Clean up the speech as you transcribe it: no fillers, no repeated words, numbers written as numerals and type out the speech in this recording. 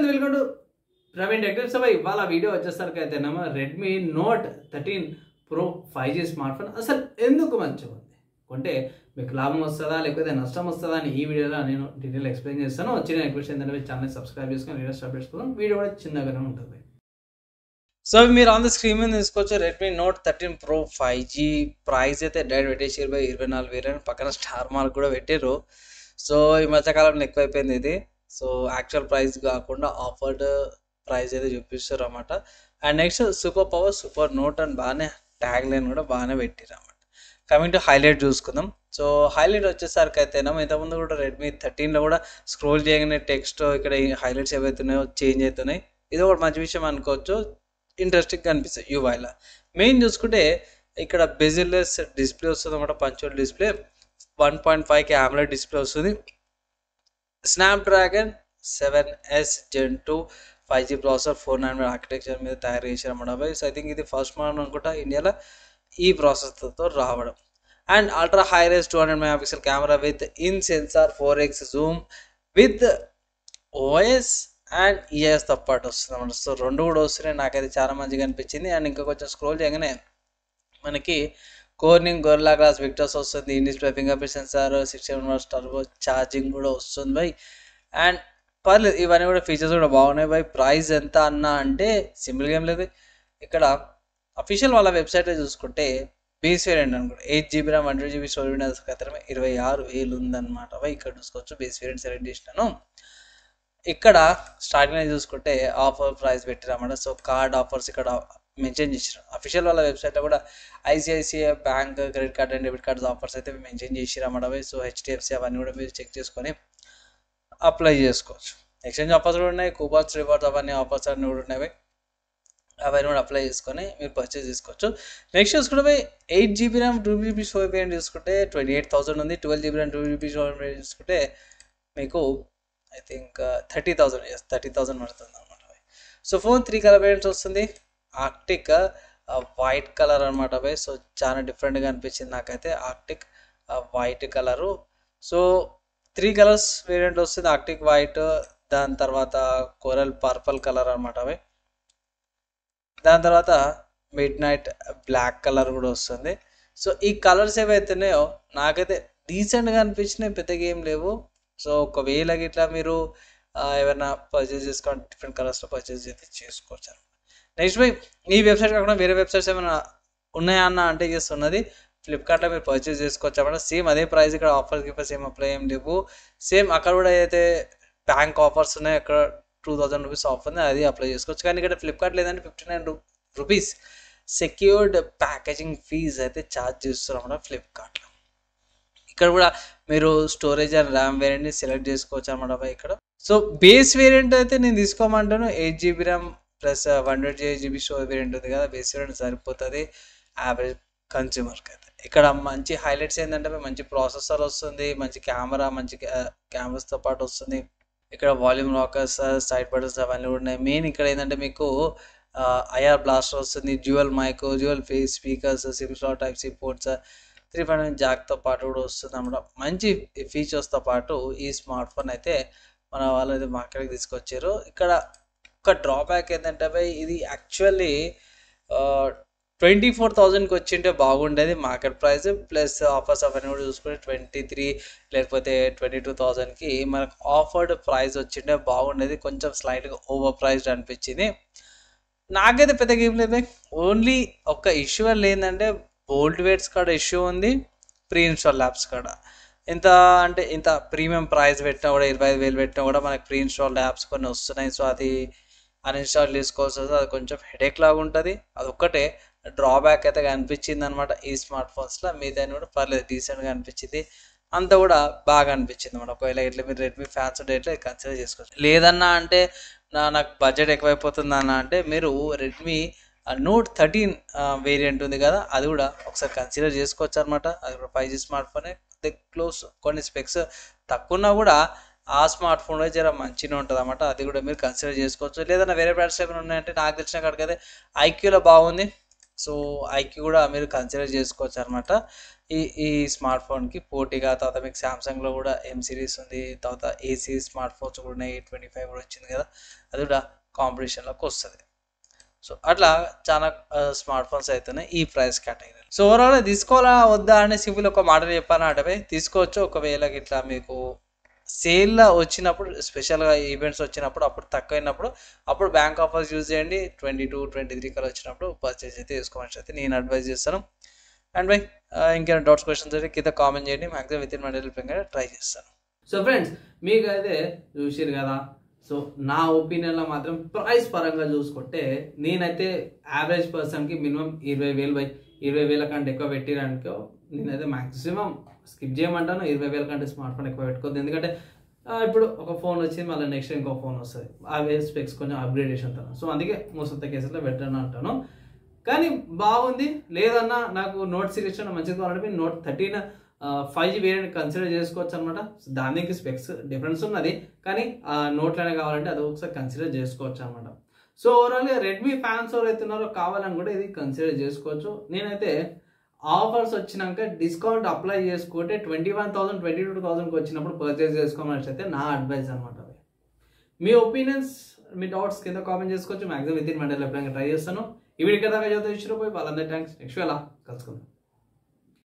మంది welcome to Praveen tech tips. ఇవాళ video వచ్చేసరికి అయితేనేమో Redmi note 13 pro 5G smart phone అసలు ఎందుకు మంచిగా ఉంది, కొంటే మీకు లాభం వస్తుందా లేకపోతే నష్టం వస్తుందా అని ఈ వీడియోలో నేను డీటెయిల్ ఎక్స్ప్లెయిన్ చేస్తాను. వచ్చిన రిక్వెస్ట్ ఏంటంటే ఛానల్ సబ్స్క్రైబ్ చేసుకొని లేటెస్ట్ అప్డేట్స్ కోసం వీడియో కూడా చిన్నగానే ఉంటుంది. సో మీరు ఆన్ ద స్క్రీన్ మీద తీసుకోవచ్చు Redmi note 13 pro 5G. Price అయితే డైరెక్ట్ పెట్టేసారు 24,000 పక్కన స్టార్ మార్క్ కూడా పెట్టారు. సో ఈ మధ్యకాలంలో ఎక్కువైపోయింది ఇది. సో యాక్చువల్ ప్రైస్ కాకుండా ఆఫర్డ్ ప్రైస్ అయితే చూపిస్తారు అన్నమాట. And next super power super note అని బాగానే ట్యాగ్ లైన్ కూడా బాగానే పెట్టారు అన్నమాట. కమింగ్ టు హైలైట్ చూసుకుందాం. సో హైలైట్ వచ్చేసరికి అయితేనేమో ఇంతకుముందు కూడా రెడ్మీ 13లో కూడా స్క్రోల్ చేయగానే టెక్స్ట్ ఇక్కడ హైలైట్స్ ఏవైతున్నాయో చేంజ్ అవుతున్నాయి. ఇది ఒకటి మంచి విషయం అనుకోవచ్చు, ఇంట్రెస్టింగ్గా అనిపిస్తుంది యూఐలో. మెయిన్ చూసుకుంటే ఇక్కడ బెజిల్లెస్ డిస్ప్లే వస్తుంది అన్నమాట, punch hole display. 1.5K AMOLED display వస్తుంది. Snapdragon 7S Gen 2 5G processor 4 nanometer architecture మీద తయారు చేశారన్నమాట. సో ఐ థింక్ ఇది ఫస్ట్ మోడల్ అనుకుంటా ఇండియాలో ఈ ప్రాసెసర్తో రావడం. And ultra high res 200 MP camera with in sensor 4x zoom with OS and EISతో పాటు వస్తుంది అన్నమాట. సో రెండు కూడా వస్తున్నాయి, నాకైతే చాలా మంచిగా అనిపించింది. అండ్ ఇంకా కొంచెం స్క్రోల్ చేయగానే మనకి కోర్నింగ్ గొరిల్లా గ్లాస్ విక్టర్స్ వస్తుంది, in display finger print censor, 67 watts turbo charging కూడా వస్తుంది బై. అండ్ పర్లేదు, ఇవన్నీ కూడా ఫీచర్స్ కూడా బాగున్నాయి బై. ప్రైస్ ఎంత అన్నా అంటే సింపుల్గా ఏం లేదు. ఇక్కడ అఫీషియల్ వాళ్ళ వెబ్సైట్లో చూసుకుంటే బేస్ వేరియంట్ అనుకుంటే 8GB RAM 100GB స్టోరేజ్ మాత్రమే 26,000 ఉందన్నమాట బై. ఇక్కడ చూసుకోవచ్చు బేస్ వేరియంట్ సెలెక్ట్ చేసినాను. ఇక్కడ స్టార్టింగ్ చూసుకుంటే ఆఫర్ ప్రైస్ పెట్టిరన్నమాట. సో కార్డ్ ఆఫర్స్ ఇక్కడ మెన్షన్ చేసారు. అఫీషియల్ వాళ్ళ వెబ్సైట్లో కూడా ICICI bank credit card and debit cards offers అయితే మెన్షన్ చేసిరన్నమాట. సో HDFC అవన్నీ కూడా మీరు చెక్ చేసుకొని అప్లై చేసుకోవచ్చు. ఎక్స్చేంజ్ ఆఫర్స్ కూడా ఉన్నాయి, కూపన్స్ రివార్డ్స్ అవన్నీ ఆఫర్స్ అన్నీ కూడా ఉన్నాయి. అవన్నీ కూడా అప్లై చేసుకొని మీరు పర్చేస్ చేసుకోవచ్చు. నెక్స్ట్ చూసుకుంటే 8GB RAM 2GB storage variant చూసుకుంటే 28,000 ఉంది. 12GB RAM 2GB storage variant చూసుకుంటే మీకు ఐ థింక్ 30,000 పడుతుంది అనమాట. సో ఫోన్ 3 కలర్ వేరియంట్స్ వస్తుంది. ఆర్క్టిక్ వైట్ కలర్ అనమాట బై. సో చాలా డిఫరెంట్గా అనిపించింది నాకైతే Arctic white colour. So 3 colours variant వస్తుంది, ఆర్క్టిక్ వైట్, దాని తర్వాత కోరల్ పర్పుల్ కలర్ అనమాట బై. దాని తర్వాత మిడ్ నైట్ బ్లాక్ కలర్ కూడా వస్తుంది. సో ఈ కలర్స్ ఏవైతున్నాయో నాకైతే డీసెంట్గా అనిపించినాయి, పెద్దగా ఏం లేవు. సో ఒకవేళ ఇట్లా మీరు ఏమైనా పర్చేస్ చేసుకోండి డిఫరెంట్ కలర్స్లో పర్చేస్ అయితే చేసుకోవచ్చు అనమాట. నెక్స్ట్ బై ఈ వెబ్సైట్ కాకుండా వేరే వెబ్సైట్స్ ఏమైనా ఉన్నాయా అన్న అంటే చేస్తున్నది ఫ్లిప్కార్ట్లో మీరు పర్చేస్ చేసుకోవచ్చు అన్నమాట. సేమ్ అదే ప్రైస్, ఇక్కడ ఆఫర్స్ గిఫర్స్ ఏం అప్లై ఏం లేవు. సేమ్ అక్కడ కూడా ఏదైతే బ్యాంక్ ఆఫర్స్ ఉన్నాయో అక్కడ 2,000 రూపీస్ ఆఫర్ ఉంది, అది అప్లై చేసుకోవచ్చు. కానీ ఇక్కడ ఫ్లిప్కార్ట్ లేదంటే 59 రూపీస్ సెక్యూర్డ్ ప్యాకేజింగ్ ఫీజ్ అయితే ఛార్జ్ చేస్తారు అన్నమాట ఫ్లిప్కార్ట్లో. ఇక్కడ కూడా మీరు స్టోరేజ్ అండ్ ర్యామ్ వేరియంట్ని సెలెక్ట్ చేసుకోవచ్చు అనమాట ఇక్కడ. సో బేస్ వేరియంట్ అయితే నేను తీసుకోమంటాను 8GB RAM plus 128GB storage variant ఉంది కదా, బేస్ వేరియంట్ సరిపోతుంది యావరేజ్ కన్స్యూమర్కి అయితే. ఇక్కడ మంచి హైలైట్స్ ఏంటంటే మంచి ప్రాసెసర్ వస్తుంది, మంచి కెమెరా, మంచి కెమెరాస్తో పాటు వస్తుంది. ఇక్కడ వాల్యూమ్ లాకర్స్, సైడ్ బటన్స్ అవన్నీ ఉన్నాయి. మెయిన్ ఇక్కడ ఏంటంటే మీకు IR బ్లాస్టర్ వస్తుంది, dual mic, dual face speakers, SIM slot type C ports, 3.1 జాక్తో పాటు కూడా వస్తుంది అన్నమాట. మంచి ఫీచర్స్తో పాటు ఈ స్మార్ట్ ఫోన్ అయితే మన వాళ్ళు అయితే మార్కెట్కి తీసుకొచ్చారు. ఇక్కడ ఒక డ్రాబ్యాక్ ఏంటంటే బై ఇది యాక్చువల్లీ 24,000కి వచ్చింటే బాగుండేది మార్కెట్ ప్రైస్, ప్లస్ ఆఫర్స్ అవన్నీ కూడా చూసుకుంటే 23 లేకపోతే 22,000కి మనకు ఆఫర్డ్ ప్రైస్ వచ్చింటే బాగుండేది. కొంచెం స్లైట్గా ఓవర్ ప్రైస్డ్ అనిపించింది. నాకైతే పెద్దగా ఏం లేదు. ఓన్లీ ఒక ఇష్యూ వల్ల ఏంటంటే బోల్ట్ వేట్స్ కాడ ఇష్యూ ఉంది, ప్రీ ఇన్స్టాల్ యాప్స్ కాడ. ఇంత ప్రీమియం ప్రైస్ పెట్టినా కూడా 25,000 పెట్టినా కూడా మనకి ప్రీ ఇన్స్టాల్ యాప్స్ కొన్ని వస్తున్నాయి. సో అది అన్ఇన్స్టాల్ చేసుకోవాల్సి వస్తుంది, అది కొంచెం హెడేక్ లాగా ఉంటుంది. అది ఒక్కటే డ్రాబ్యాక్ అయితే అనిపించింది అనమాట ఈ స్మార్ట్ ఫోన్స్లో. మీదని కూడా పర్లేదు డీసెంట్గా అనిపించింది, అంతా కూడా బాగా అనిపించింది అనమాట. ఒకవేళ ఇట్లా మీరు రెడ్మీ ఫ్యాన్స్ ఉంటే ఇట్లా కన్సిడర్ చేసుకోవచ్చు. లేదన్నా అంటే నాకు బడ్జెట్ ఎక్కువైపోతుంది అన్న అంటే మీరు రెడ్మీ నోట్ 13 వేరియంట్ ఉంది కదా, అది కూడా ఒకసారి కన్సిడర్ చేసుకోవచ్చు అనమాట. అది కూడా 5G స్మార్ట్ ఫోనే, క్లోజ్ కొన్ని స్పెక్స్ తక్కువ ఉన్నా కూడా ఆ స్మార్ట్ ఫోన్లో జర మంచిగా ఉంటుంది అన్నమాట. అది కూడా మీరు కన్సిడర్ చేసుకోవచ్చు. లేదన్నా వేరే బ్రాండ్స్ ఏమైనా ఉన్నాయంటే నాకు తెలిసిన కాడికైతే IQలో బాగుంది. సో IQ కూడా మీరు కన్సిడర్ చేసుకోవచ్చు అనమాట. ఈ స్మార్ట్ ఫోన్కి పోటీగా. తర్వాత మీకు సామ్సంగ్లో కూడా ఎం సిరీస్ ఉంది, తర్వాత ఏ సిరీస్ స్మార్ట్ ఫోన్స్ కూడా ఉన్నాయి, 825 కూడా వచ్చింది కదా, అది కూడా కాంపిటీషన్లోకి వస్తుంది. సో అట్లా చాలా స్మార్ట్ ఫోన్స్ అవుతున్నాయి ఈ ప్రైస్ కేటగిరీ. సో ఓవరాల్గా తీసుకోవాలా వద్దా అని సింపుల్ ఒక మాట చెప్పాను అంటే తీసుకోవచ్చు. ఒకవేళ ఇట్లా మీకు సేల్లో వచ్చినప్పుడు, స్పెషల్గా ఈవెంట్స్ వచ్చినప్పుడు, అప్పుడు తక్కువైనప్పుడు అప్పుడు బ్యాంక్ ఆఫర్స్ యూజ్ చేయండి. 22-23 కల్లా వచ్చినప్పుడు పర్చేజ్ అయితే చేసుకోవచ్చు అయితే నేను అడ్వైజ్ చేస్తాను. అండ్ బై ఇంకేమైనా డౌట్స్, క్వశ్చన్స్ అయితే కింద కామెంట్ చేయండి. Maximum with in 1 day try చేస్తాను. సో ఫ్రెండ్స్, మీకైతే చూసిరు కదా. సో నా ఒపీనియన్లో మాత్రం ప్రైస్ పరంగా చూసుకుంటే నేనైతే యావరేజ్ పర్సన్కి మినిమం 20,000 కంటే ఎక్కువ పెట్టిరనుకో నేనైతే మ్యాక్సిమం స్కిప్ చేయమంటాను. 20,000 కంటే స్మార్ట్ ఫోన్ ఎక్కువ పెట్టుకోవద్దు. ఎందుకంటే ఇప్పుడు ఒక ఫోన్ వచ్చింది, మళ్ళీ నెక్స్ట్ ఇంకో ఫోన్ వస్తుంది, అవే స్పెక్స్ కొంచెం అప్గ్రేడేషన్ అంటాను. సో అందుకే మోస్ట్ ఆఫ్ ద కేసులో పెట్టాను అంటాను. కానీ బాగుంది లేదన్నా, నాకు నోట్ సిరీస్ మంచిగా కావాలంటే మీరు నోట్ 13 5G వేరియంట్ కన్సిడర్ చేసుకోవచ్చు అనమాట. దానికి స్పెక్స్ డిఫరెన్స్ ఉన్నది, కానీ నోట్లోనే కావాలంటే అది ఒకసారి కన్సిడర్ చేసుకోవచ్చు అనమాట. సో ఓవరాల్గా రెడ్మీ ఫ్యాన్స్ ఎవరైతే ఉన్నారో కావాలని కూడా ఇది కన్సిడర్ చేసుకోవచ్చు. నేనైతే ఆఫర్స్ వచ్చినాక డిస్కౌంట్ అప్లై చేసుకుంటే 21,000 22,000కి వచ్చినప్పుడు పర్చేస్ చేసుకోమని అయితే నా అడ్వైస్ అనమాట. మీ ఒపీనియన్స్, మీ డౌట్స్ కింద కామెంట్ చేసుకోవచ్చు. మ్యాక్సిమం విత్ ఇన్ 1 day ఎప్పుడైనా ట్రై చేస్తాను. ఈ వీడియో దాకా చదువుతూ ఇచ్చిపోయి వాళ్ళందరూ థ్యాంక్స్. నెక్స్ట్ ఎలా కలుసుకుందాం.